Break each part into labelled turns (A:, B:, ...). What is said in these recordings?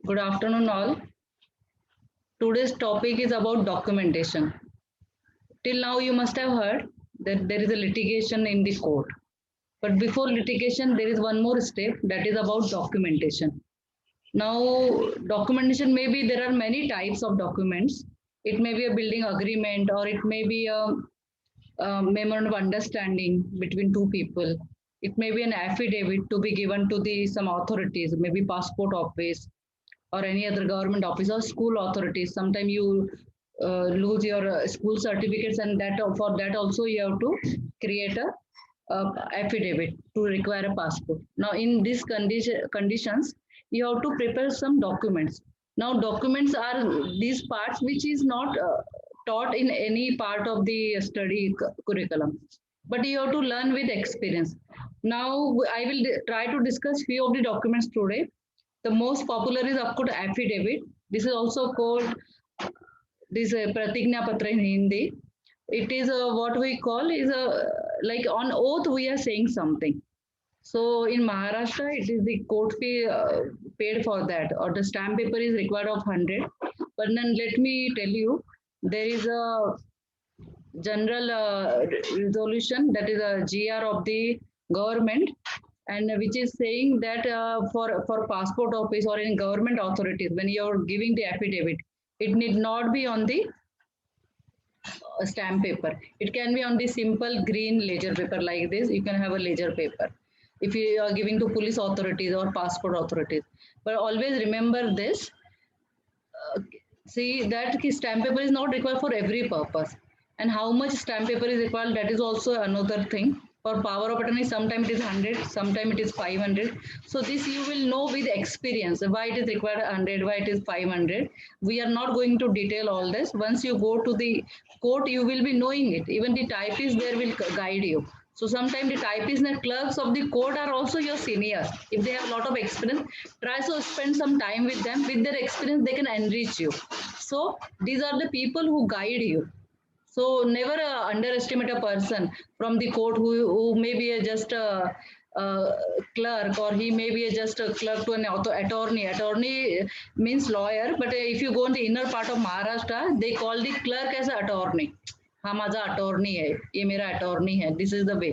A: Good afternoon, all. Today's topic is about documentation. Till now, you must have heard that there is a litigation in the court. But before litigation, there is one more step that is about documentation. Now, documentation maybe there are many types of documents. It may be a building agreement or it may be a memorandum of understanding between two people. It may be an affidavit to be given to the some authorities, maybe passport office or any other government office or school authorities. Sometimes you lose your school certificates, and that for that also you have to create a affidavit to require a passport. Now, in these conditions, you have to prepare some documents. Now, documents are these parts which is not taught in any part of the study curriculum, but you have to learn with experience. Now, I will try to discuss few of the documents today. The most popular is of course affidavit. This is also called this Pratigna Patra in Hindi. It is what we call is a like on oath we are saying something. So in Maharashtra, it is the court fee paid for that, or the stamp paper is required of 100. But then let me tell you, there is a general resolution, that is a GR of the government, and which is saying that for passport office or in government authorities, when you are giving the affidavit, it need not be on the stamp paper. It can be on the simple green ledger paper like this. You can have a ledger paper if you are giving to police authorities or passport authorities. But always remember this, uh, see that stamp paper is not required for every purpose, and how much stamp paper is required, that is also another thing. For power of attorney, sometimes it is 100, sometimes it is 500. So this you will know with experience why it is required 100, why it is 500. We are not going to detail all this. Once you go to the court, you will be knowing it. Even the typist there will guide you. So sometimes the typists and clerks of the court are also your seniors. If they have a lot of experience, try to spend some time with them. With their experience, they can enrich you. So these are the people who guide you. So never underestimate a person from the court who may be just a clerk, or he may be just a clerk to an attorney. Attorney means lawyer, but if you go in the inner part of Maharashtra, they call the clerk as an attorney. हाँ माझा attorney है, ये मेरा attorney है, this is the way.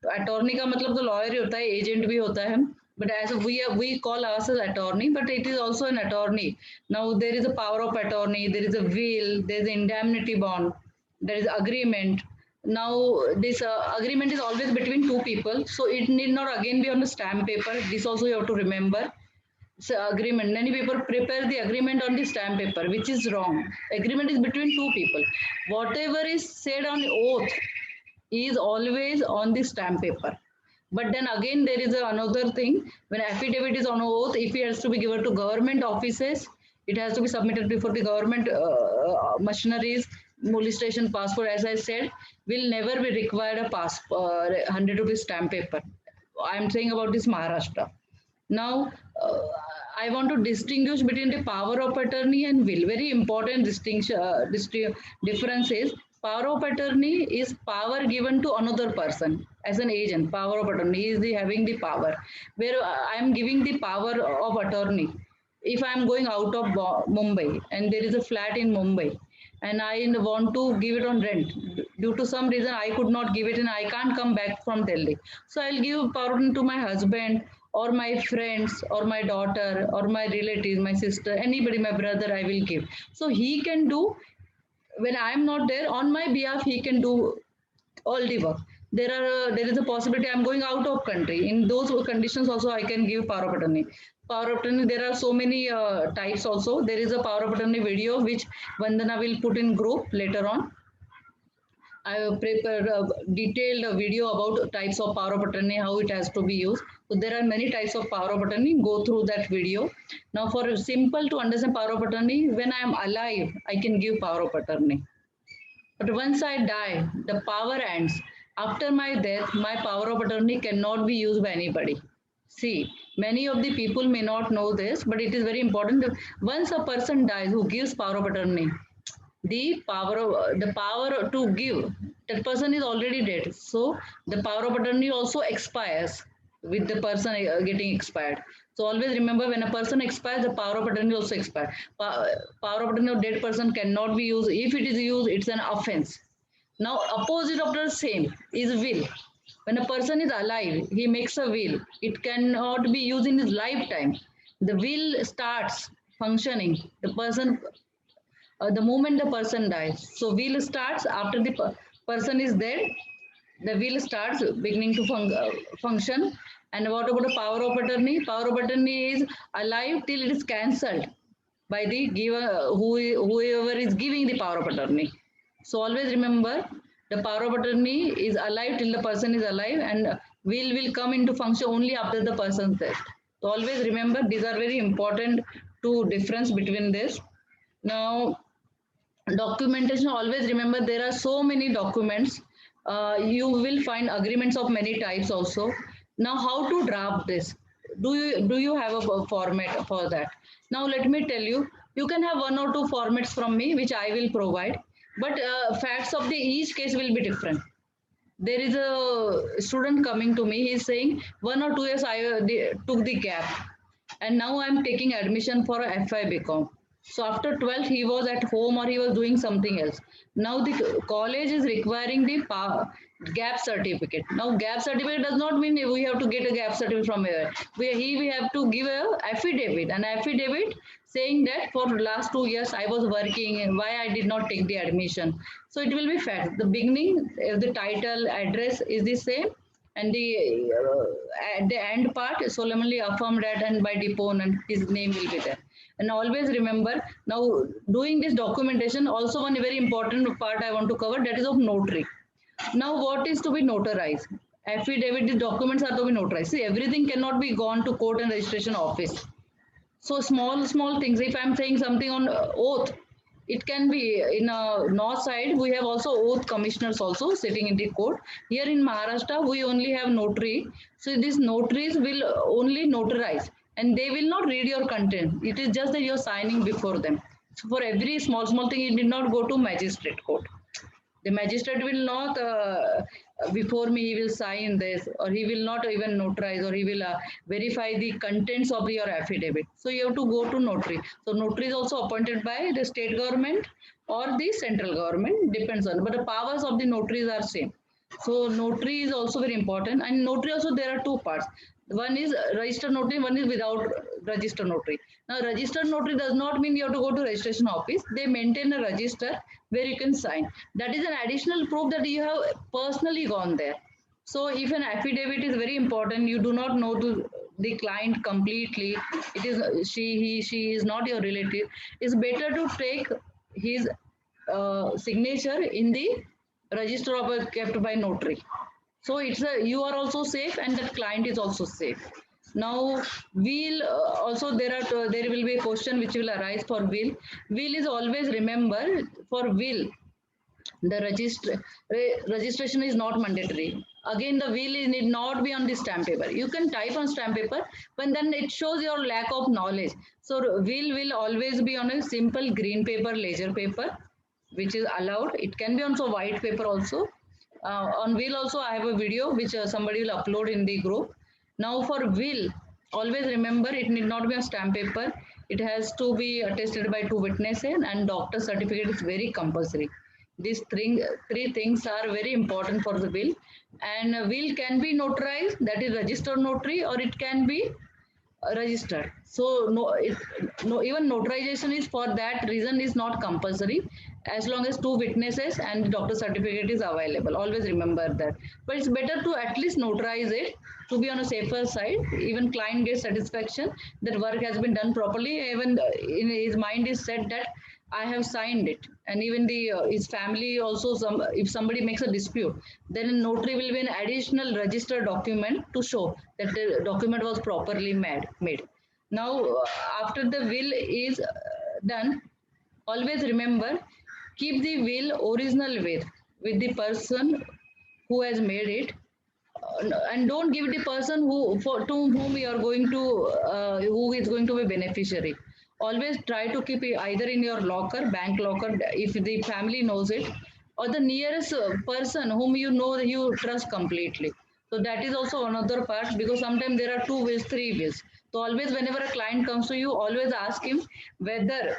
A: तो attorney का मतलब तो लॉयर ही होता है, एजेंट भी होता है. But as we call ourselves attorney, but it is also an attorney. Now there is a power of attorney, there is a will, there is indemnity bond, there is agreement. Now this agreement is always between two people, so it need not again be on the stamp paper. This also you have to remember. So agreement, many people prepare the agreement on the stamp paper, which is wrong. Agreement is between two people. Whatever is said on oath is always on the stamp paper. But then again, there is another thing. When affidavit is on oath, if it has to be given to government offices, it has to be submitted before the government machineries. Molestation passport, as I said, will never be required a passport, 100 rupees stamp paper. I am saying about this Maharashtra. Now, I want to distinguish between the power of attorney and will. Very important distinction, difference is power of attorney is power given to another person as an agent. Power of attorney is the having the power. Where I am giving the power of attorney. If I am going out of Mumbai and there is a flat in Mumbai, and I want to give it on rent. Due to some reason, I could not give it and I can't come back from Delhi. So I'll give power to my husband or my friends or my daughter or my relatives, my sister, anybody, my brother, I will give. So he can do when I am not there on my behalf, he can do all the work. There is a possibility I'm going out of country. In those conditions, also I can give power of attorney. Power of attorney. There are so many types. Also, there is a power of attorney video which Vandana will put in group later on. I have prepared a detailed video about types of power of attorney, how it has to be used. So there are many types of power of attorney. Go through that video. Now, for simple to understand power of attorney, when I am alive, I can give power of attorney. But once I die, the power ends. After my death, my power of attorney cannot be used by anybody. See, many of the people may not know this, but it is very important that once a person dies who gives power of attorney, the power to give, that person is already dead. So the power of attorney also expires. with the person getting expired. So always remember, when a person expires, the power of attorney also expired. Power of attorney of dead person cannot be used. If it is used, it's an offense. Now, opposite of the same is will. When a person is alive, he makes a will. It cannot be used in his lifetime. The will starts functioning. The moment the person dies. So will starts after the person is dead. The will starts beginning to function. And what about the power of attorney? Power of attorney is alive till it is cancelled by the giver, whoever is giving the power of attorney. So always remember, the power of attorney is alive till the person is alive, and will come into function only after the person's death. So always remember, these are very important to difference between this. Now, documentation, always remember, there are so many documents. You will find agreements of many types also. Now, how to draft this? Do you have a format for that? Now let me tell you, you can have one or two formats from me which I will provide, but facts of the each case will be different. There is a student coming to me, he is saying 1 or 2 years I took the gap, and now I'm taking admission for a FI BCom. So after 12th he was at home or he was doing something else. Now the college is requiring the gap certificate. Now gap certificate does not mean we have to get a gap certificate from here. We have to give a affidavit, an affidavit saying that for the last 2 years I was working and why I did not take the admission. So it will be fact. The beginning, the title, address is the same, and at the end part solemnly affirmed that and by deponent his name will be there. And always remember, now doing this documentation, also one very important part I want to cover, that is of notary. Now what is to be notarized? Affidavit, the documents are to be notarized. See, everything cannot be gone to court and registration office. So small things. If I'm saying something on oath, it can be in a north side. We have also oath commissioners also sitting in the court. Here in Maharashtra, we only have notary. So these notaries will only notarize, and they will not read your content. It is just that you're signing before them. So for every small thing, it did not go to magistrate court. The magistrate will not, before me, he will sign this, or he will not even notarize, or he will verify the contents of your affidavit. So you have to go to notary. So notary is also appointed by the state government or the central government, depends on, but the powers of the notaries are same. So notary is also very important, and notary also there are two parts. One is registered notary, one is without registered notary. Now registered notary does not mean you have to go to registration office. They maintain a register where you can sign. That is an additional proof that you have personally gone there. So if an affidavit is very important, you do not know to the client completely. It is she is not your relative. It's better to take his signature in the register of kept by notary. So it's a, you are also safe and the client is also safe. Now will also there will be a question which will arise for will. Will is always, remember, for will the registration is not mandatory. Again, the will need not be on the stamp paper. You can type on stamp paper, but then it shows your lack of knowledge. So will always be on a simple green paper, ledger paper, which is allowed. It can be also white paper also. On will also I have a video which somebody will upload in the group. Now for will, always remember, it need not be on stamp paper. It has to be attested by two witnesses, and doctor certificate is very compulsory. These three things are very important for the will. And will can be notarized, that is registered notary, or it can be registered. So no, even notarization is for that reason is not compulsory, as long as two witnesses and the doctor certificate is available. Always remember that. But it's better to at least notarize it to be on a safer side. Even client gets satisfaction that work has been done properly. Even in his mind is set that I have signed it, and even the his family also. If somebody makes a dispute, then a notary will be an additional registered document to show that the document was properly made. Now, after the will is done, always remember, keep the will original with the person who has made it, and don't give the person to whom you are going to who is going to be beneficiary. Always try to keep it either in your locker, bank locker, if the family knows it, or the nearest person whom you know that you trust completely. So that is also another part, because sometimes there are two ways, three ways. So always whenever a client comes to you, always ask him whether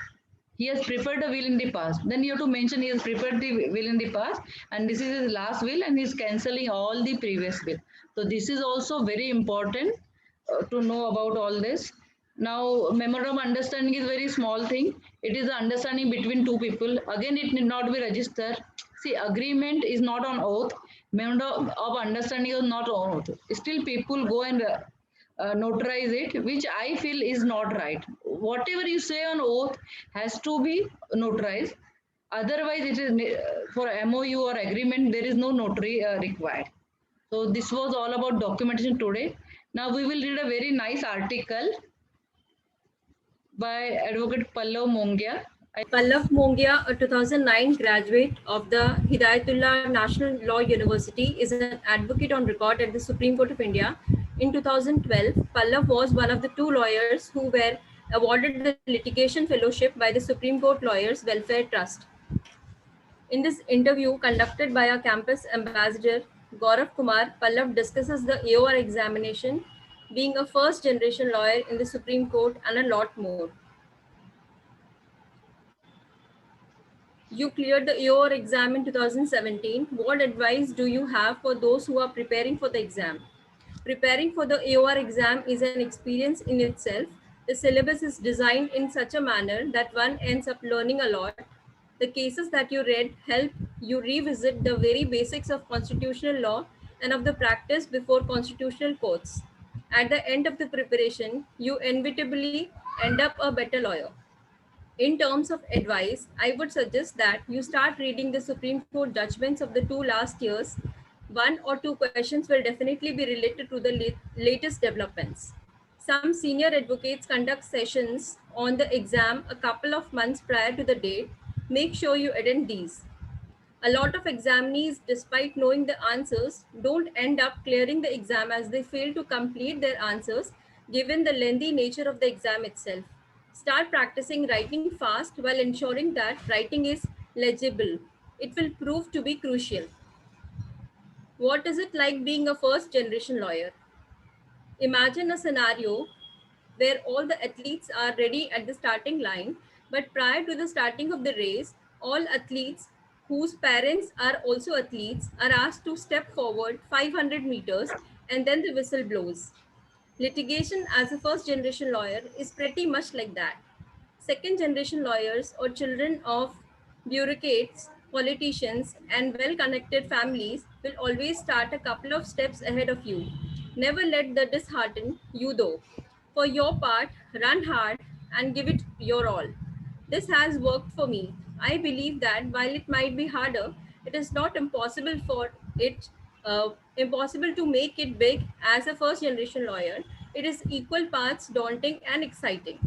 A: he has prepared a will in the past. Then you have to mention he has prepared the will in the past, and this is his last will, and he's cancelling all the previous will. So this is also very important to know about all this. Now, memorandum of understanding is very small thing. It is the understanding between two people. Again, it need not be registered. See, agreement is not on oath. Memorandum of understanding is not on oath. Still, people go and notarize it, which I feel is not right. Whatever you say on oath has to be notarized. Otherwise, it is for MOU or agreement, there is no notary required. So this was all about documentation today. Now we will read a very nice article by Advocate Pallav Mongia.
B: Pallav Mongia, a 2009 graduate of the Hidayatullah National Law University, is an advocate on record at the Supreme Court of India. In 2012, Pallav was one of the two lawyers who were awarded the litigation fellowship by the Supreme Court Lawyers Welfare Trust. In this interview conducted by our campus ambassador, Gaurav Kumar, Pallav discusses the AOR examination, being a first generation lawyer in the Supreme Court, and a lot more. You cleared the AOR exam in 2017. What advice do you have for those who are preparing for the exam? Preparing for the AOR exam is an experience in itself. The syllabus is designed in such a manner that one ends up learning a lot. The cases that you read help you revisit the very basics of constitutional law and of the practice before constitutional courts. At the end of the preparation, you inevitably end up a better lawyer. In terms of advice, I would suggest that you start reading the Supreme Court judgments of the two last years. One or two questions will definitely be related to the latest developments. Some senior advocates conduct sessions on the exam a couple of months prior to the date. Make sure you attend these. A lot of examinees, despite knowing the answers, don't end up clearing the exam as they fail to complete their answers given the lengthy nature of the exam itself. Start practicing writing fast while ensuring that writing is legible. It will prove to be crucial. What is it like being a first generation lawyer? Imagine a scenario where all the athletes are ready at the starting line, but prior to the starting of the race, all athletes whose parents are also athletes are asked to step forward 500 meters and then the whistle blows. Litigation as a first generation lawyer is pretty much like that. Second generation lawyers or children of bureaucrats, politicians, and well connected families will always start a couple of steps ahead of you. Never let that dishearten you though. For your part, run hard and give it your all. This has worked for me. I believe that while it might be harder, it is not impossible for it impossible to make it big as a first generation lawyer. It is equal parts daunting and exciting.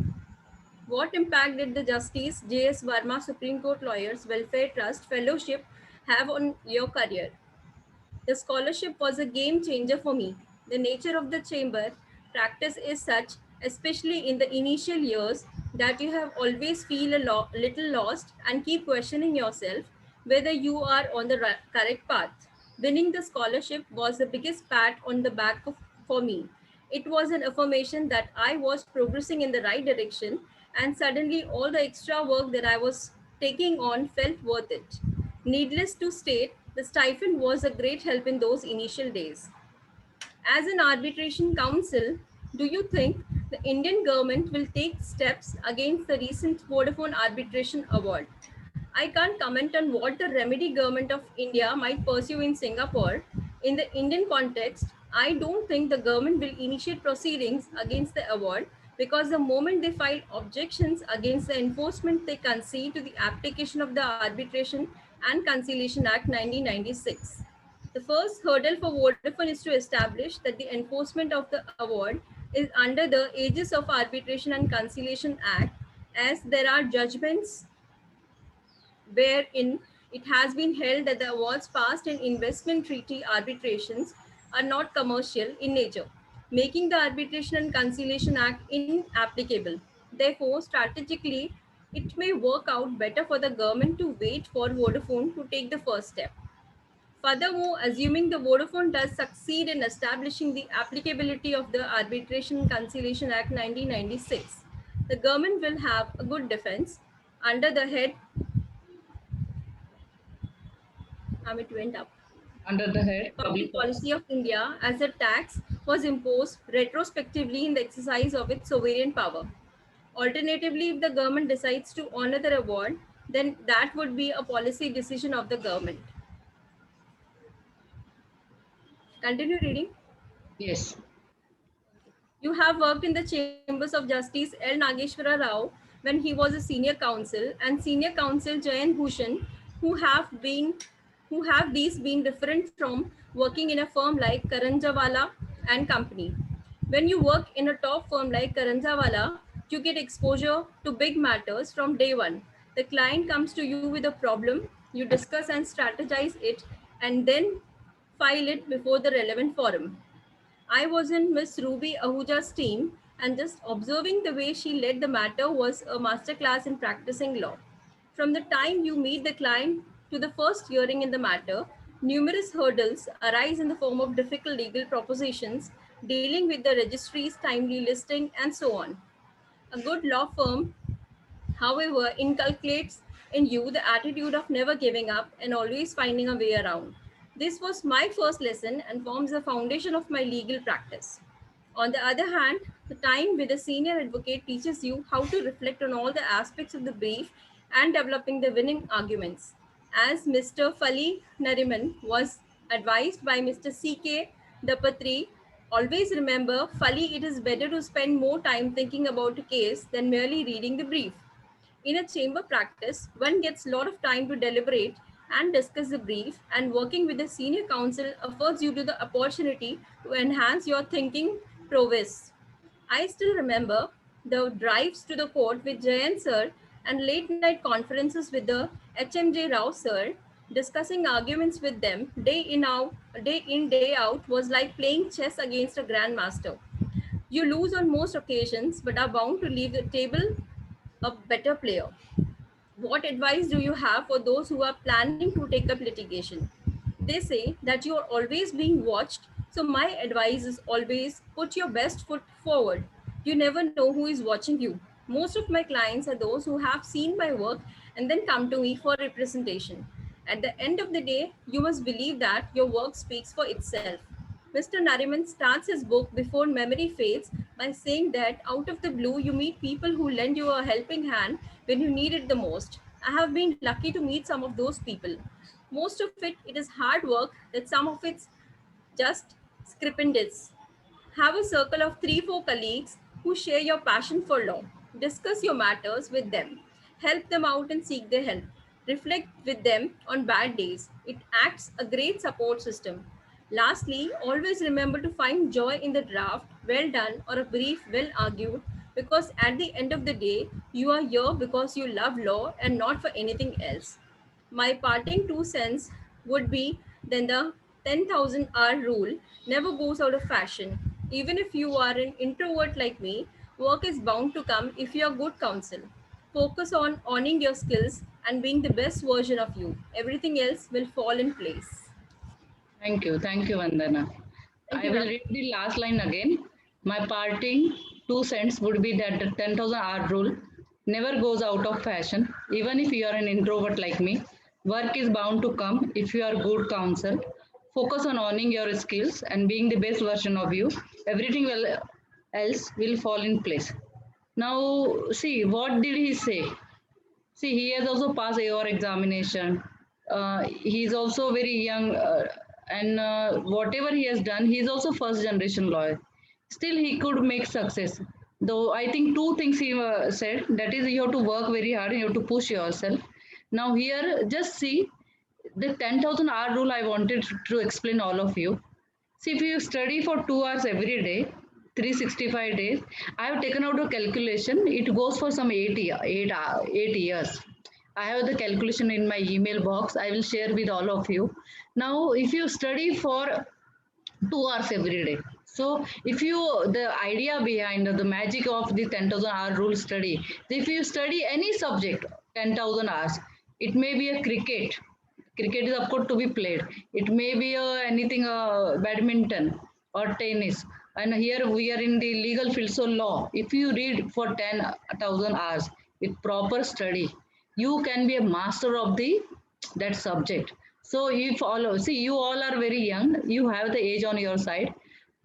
B: What impact did the Justice J.S. Verma Supreme Court Lawyers Welfare Trust Fellowship have on your career? The scholarship was a game changer for me. The nature of the chamber practice is such, especially in the initial years, that you have always feel a little lost and keep questioning yourself whether you are on the correct path. Winning the scholarship was the biggest pat on the back for me. It was an affirmation that I was progressing in the right direction, and suddenly all the extra work that I was taking on felt worth it. Needless to state, the stipend was a great help in those initial days. As an arbitration counsel, do you think the Indian government will take steps against the recent Vodafone arbitration award? I can't comment on what the remedy government of India might pursue in Singapore. In the Indian context, I don't think the government will initiate proceedings against the award because the moment they file objections against the enforcement they concede to the application of the Arbitration and Conciliation Act 1996. The first hurdle for Vodafone is to establish that the enforcement of the award is under the aegis of Arbitration and Conciliation Act, as there are judgments wherein it has been held that the awards passed in investment treaty arbitrations are not commercial in nature, making the Arbitration and Conciliation Act inapplicable. Therefore, strategically, it may work out better for the government to wait for Vodafone to take the first step. Furthermore, assuming the Vodafone does succeed in establishing the applicability of the Arbitration and Conciliation Act 1996, the government will have a good defense under the head. It went up.
A: Under the head
B: Public
A: public
B: policy of India as a tax was imposed retrospectively in the exercise of its sovereign power. Alternatively, if the government decides to honor the reward, then that would be a policy decision of the government. Continue reading.
A: Yes.
B: You have worked in the chambers of Justice L. Nageshwara Rao when he was a senior counsel, and senior counsel Jayan Bhushan, who have been who have these been different from working in a firm like Karanjawala and Company. When you work in a top firm like Karanjawala, you get exposure to big matters from day one. The client comes to you with a problem, you discuss and strategize it, and then file it before the relevant forum. I was in Miss Ruby Ahuja's team, and just observing the way she led the matter was a masterclass in practicing law. From the time you meet the client to the first hearing in the matter, numerous hurdles arise in the form of difficult legal propositions, dealing with the registry's timely listing, and so on. A good law firm, however, inculcates in you the attitude of never giving up and always finding a way around. This was my first lesson and forms the foundation of my legal practice. On the other hand, the time with a senior advocate teaches you how to reflect on all the aspects of the brief and developing the winning arguments. As Mr. Fali Nariman was advised by Mr. C.K. Dapatri, always remember, Fali, it is better to spend more time thinking about a case than merely reading the brief. In a chamber practice, one gets a lot of time to deliberate and discuss the brief, and working with a senior counsel affords you to the opportunity to enhance your thinking prowess. I still remember the drives to the court with Jayan sir and late night conferences with the HMJ Rao sir. Discussing arguments with them day in, day out was like playing chess against a grandmaster. You lose on most occasions, but are bound to leave the table a better player. What advice do you have for those who are planning to take up litigation? They say that you are always being watched, so my advice is always put your best foot forward. You never know who is watching you. Most of my clients are those who have seen my work and then come to me for representation. At the end of the day, you must believe that your work speaks for itself. Mr. Nariman starts his book Before Memory Fades by saying that out of the blue, you meet people who lend you a helping hand when you need it the most. I have been lucky to meet some of those people. Most of it is hard work, that some of it's just scripendits. Have a circle of 3 4 colleagues who share your passion for law. Discuss your matters with them. Help them out and seek their help. Reflect with them on bad days. It acts a great support system. Lastly, always remember to find joy in the draft, well done, or a brief, well argued, because at the end of the day, you are here because you love law and not for anything else. My parting 2 cents would be then the 10,000 hour rule never goes out of fashion. Even if you are an introvert like me, work is bound to come if you are good counsel. Focus on owning your skills and being the best version of you. Everything else will fall in place.
A: Thank you, Vandana.
B: Thank
A: I
B: you,
A: will
B: ma'am.
A: read the last line again. My parting 2 cents would be that the 10,000 hour rule never goes out of fashion. Even if you are an introvert like me, work is bound to come if you are good counsel. Focus on owning your skills and being the best version of you. Everything else will fall in place. Now, see, what did he say? See, he has also passed AOR examination. He is also very young, and whatever he has done, he is also first generation lawyer. Still, he could make success. Though I think two things he said, that is, you have to work very hard, you have to push yourself. Now, here, just see the 10,000 hour rule I wanted to explain all of you. See, if you study for 2 hours every day, 365 days, I have taken out a calculation. It goes for some 8 years. I have the calculation in my email box. I will share with all of you. Now, if you study for 2 hours every day, so if you, the idea behind the magic of the 10,000 hour rule study, if you study any subject 10,000 hours, it may be a cricket, Cricket is of course to be played. It may be anything, badminton or tennis. And here we are in the legal field, so law. If you read for 10,000 hours with proper study, you can be a master of the that subject. So if all, see, you all are very young, you have the age on your side.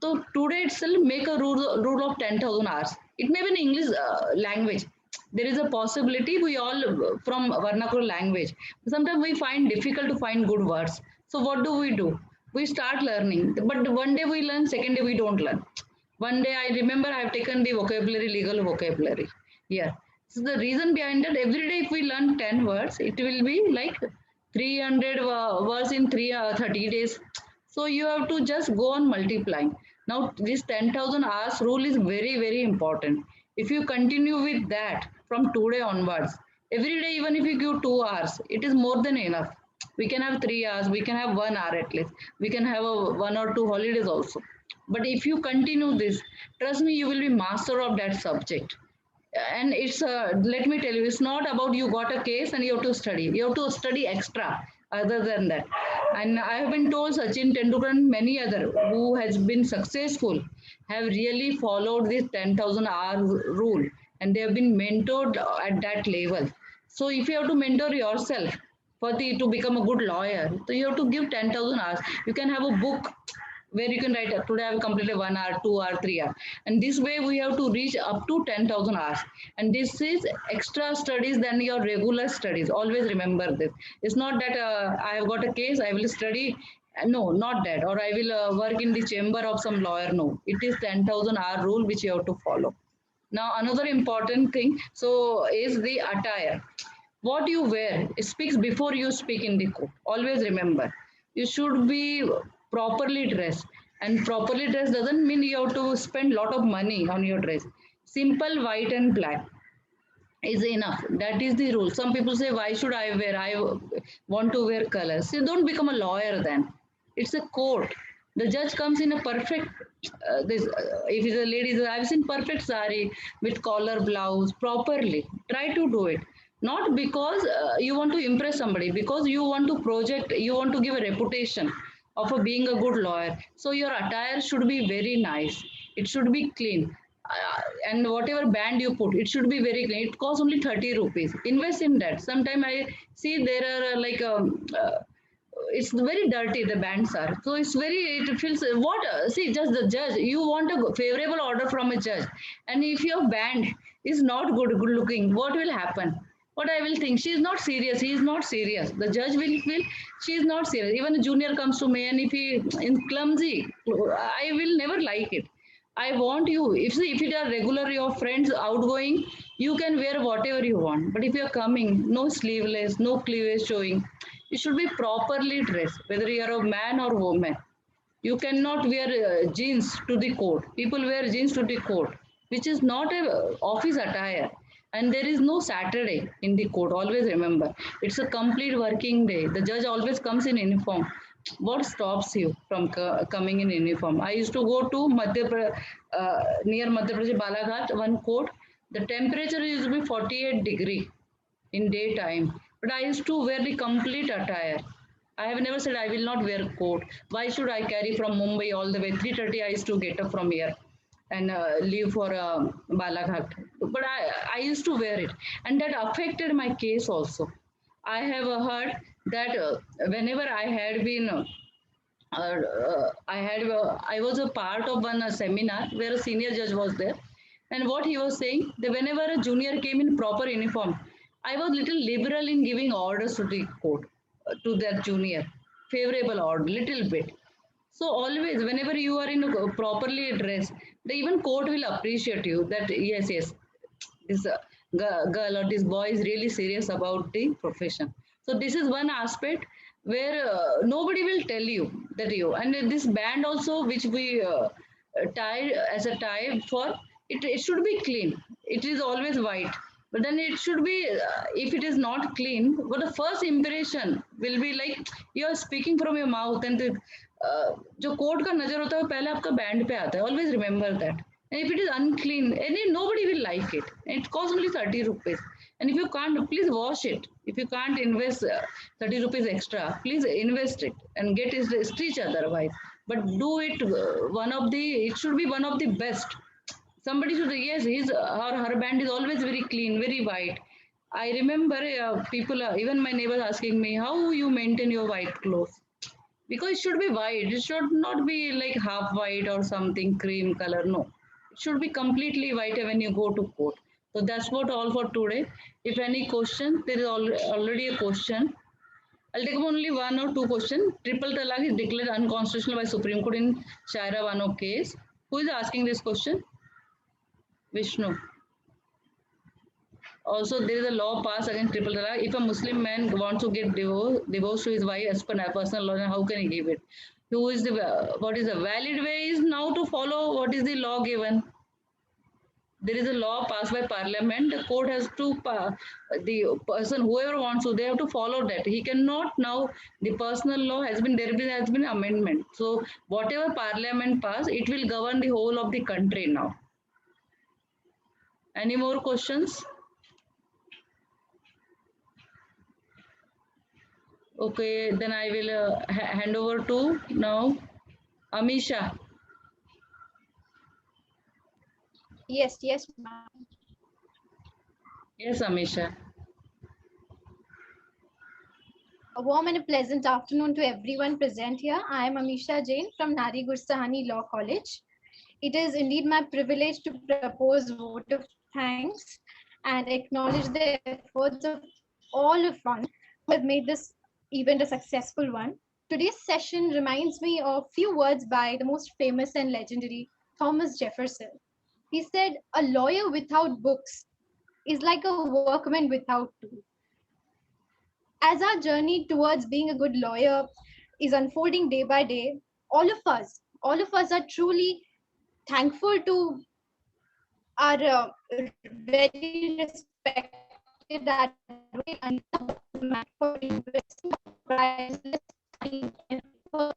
A: So today itself make a rule of 10,000 hours. It may be in English language. There is a possibility we all from vernacular language. Sometimes we find difficult to find good words. So what do? We start learning, but one day we learn, second day we don't learn. One day I remember I have taken the vocabulary, legal vocabulary. Yeah. So the reason behind that, every day if we learn 10 words, it will be like 300 words in 30 days. So you have to just go on multiplying. Now this 10,000 hours rule is very, very important. If you continue with that from today onwards, every day, even if you give 2 hours, it is more than enough. We can have 3 hours, we can have 1 hour at least. We can have one or two holidays also. But if you continue this, trust me, you will be master of that subject. And it's let me tell you, it's not about you got a case and you have to study. You have to study extra other than that. And I have been told Sachin Tendulkar and many other who has been successful have really followed this 10,000 hour rule, and they have been mentored at that level. So if you have to mentor yourself for the to become a good lawyer, so you have to give 10,000 hours. You can have a book where you can write, today I have completed 1 hour, 2 hour, 3 hour. And this way we have to reach up to 10,000 hours. And this is extra studies than your regular studies. Always remember this. It's not that I have got a case, I will study. No, not that. Or I will work in the chamber of some lawyer. No, it is 10,000 hour rule which you have to follow. Now, another important thing, so is the attire. What you wear speaks before you speak in the court. Always remember, you should be properly dressed. And properly dressed doesn't mean you have to spend a lot of money on your dress. Simple white and black is enough. That is the rule. Some people say, why should I wear? I want to wear colors. So don't become a lawyer then. It's a court. The judge comes in a perfect, if it's a lady, I've seen perfect sari with collar blouse properly. Try to do it. Not because you want to impress somebody, because you want to project, you want to give a reputation of being a good lawyer. So your attire should be very nice. It should be clean. And whatever band you put, it should be very clean. It costs only 30 rupees. Invest in that. Sometimes I see there are it's very dirty, the bands are. So it's very, it feels, what, see, just the judge, you want a favorable order from a judge. And if your band is not good looking, what will happen? What I will think, she is not serious, he is not serious. The judge will feel she is not serious. Even a junior comes to me and if he is clumsy, I will never like it. I want you, if it are regular, your friends outgoing, you can wear whatever you want. But if you are coming, no sleeveless, no cleavage showing, you should be properly dressed, whether you are a man or woman. You cannot wear jeans to the court. People wear jeans to the court, which is not a office attire. And there is no Saturday in the court. Always remember, it's a complete working day. The judge always comes in uniform. What stops you from coming in uniform? I used to go to near Madhya Pradesh Balaghat, one court. The temperature used to be 48 degree in daytime. But I used to wear the complete attire. I have never said I will not wear coat. Why should I carry from Mumbai all the way? 3:30 I used to get up from here and leave for Balaghat. But I used to wear it. And that affected my case also. I have heard that whenever I had been, I was a part of one seminar where a senior judge was there. And what he was saying, that whenever a junior came in proper uniform, I was little liberal in giving orders to the court, to that junior, favorable order, little bit. So always, whenever you are in a properly dressed, the even court will appreciate you. That yes, this girl or this boy is really serious about the profession. So this is one aspect where nobody will tell you that you. And this band also, which we tie as a tie for, it should be clean. It is always white. But then it should be, if it is not clean, but the first impression will be like you are speaking from your mouth, and जो court का नजर होता है पहले आपका band पे आता है. Always remember that. And if it is unclean, nobody will like it. And it costs only 30 rupees. And if you can't, please wash it. If you can't invest 30 rupees extra, please invest it and get it stitch otherwise. But do it it should be one of the best. Somebody should, yes, his or her band is always very clean, very white. I remember people, even my neighbors asking me, how you maintain your white clothes? Because it should be white. It should not be like half white or something cream color. No, it should be completely white when you go to court. So that's what all for today. If any question, there is already a question. I'll take only one or two questions. Triple talaq is declared unconstitutional by Supreme Court in Shaira Bano case. Who is asking this question? Vishnu. Also, there is a law passed against triple talaq. If a Muslim man wants to get divorced to his wife as per personal law, then how can he give it? What is the valid way is now to follow what is the law given. There is a law passed by parliament. The court has to, the person, whoever wants to, they have to follow that. He cannot now, the personal law has been, there has been amendment. So whatever parliament pass, it will govern the whole of the country now. Any more questions? Okay, then I will hand over to now Amisha.
C: Yes, ma'am.
A: Yes, Amisha.
C: A warm and a pleasant afternoon to everyone present here. I am Amisha Jain from Nari Gursahani Law College. It is indeed my privilege to propose a vote of thanks and acknowledge the efforts of all of one who have made this event a successful one. Today's session reminds me of few words by the most famous and legendary Thomas Jefferson. He said, "A lawyer without books is like a workman without tools." As our journey towards being a good lawyer is unfolding day by day, all of us are truly thankful to our very respected advocate Anita for investing priceless time and for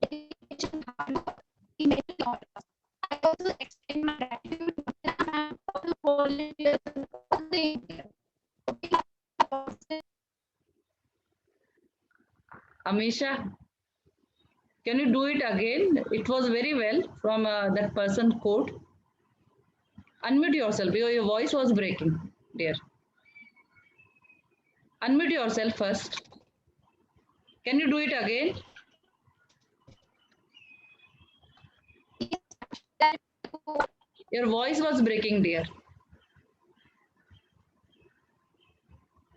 C: dedication hard work in making all of us. I also extend my gratitude to Anita ma'am for the volunteers and all the interns.
A: Amisha, can you do it again? It was very well from that person quote. Unmute yourself because your voice was breaking, dear. Unmute yourself first. Can you do it again? Your voice was breaking, dear.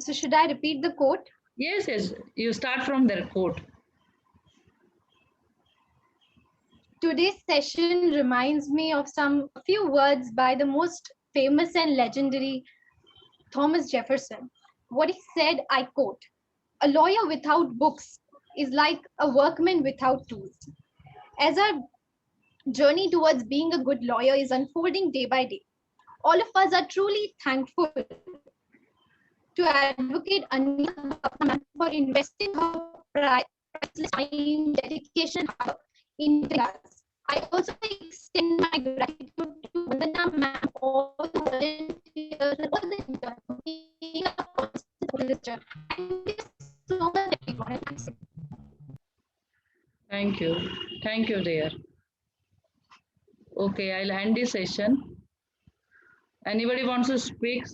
C: So should I repeat the quote?
A: Yes, you start from their quote.
C: Today's session reminds me of a few words by the most famous and legendary Thomas Jefferson. What he said, I quote, "A lawyer without books is like a workman without tools." As our journey towards being a good lawyer is unfolding day by day, all of us are truly thankful to advocate Anita for investing her priceless time, dedication into us. I also extend my gratitude to Vandana ma'am, all the volunteers, and all the interns for being a constant for this journey. Thank you so much, everyone.
A: Thank you. Thank you, dear. Okay, I'll end this session. Anybody wants to speak?